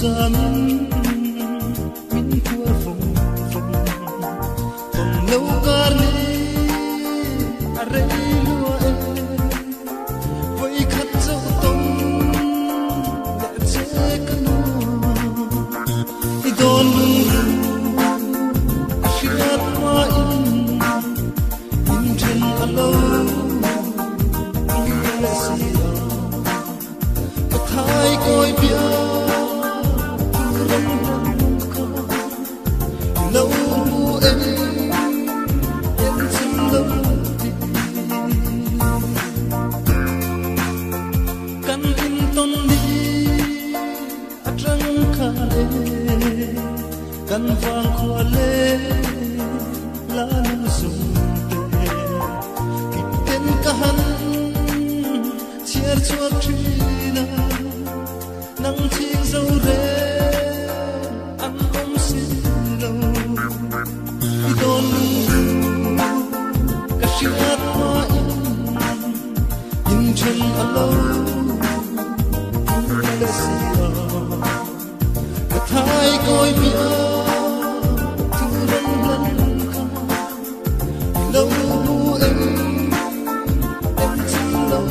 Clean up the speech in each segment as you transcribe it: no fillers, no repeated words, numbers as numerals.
ra min thua phong phong phong lâu cả đi are lúa với khát dấu tông để che cơn đón shiat hoa in trên alo thái coi bia lâu em xin lâu căn in ton đi trăng khá lê căn vàng khoa lê lá sung tê kịp tên cả hắn chia chuột trina nắng chiếc dâu rê ăn ôm xin lâu đôn cả chiếc hoa in chân alo là xìa cả thái coi bia thứ lần lần lâu em xin lâu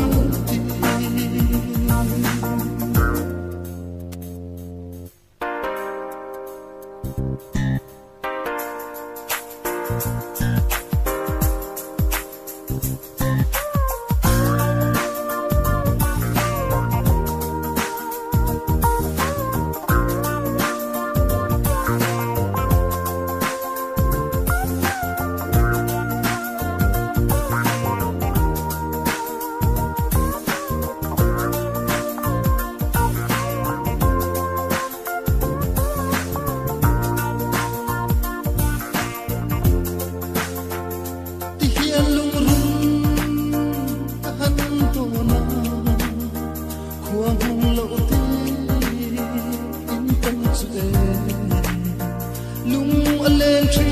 lung lên tri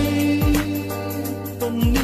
tông ni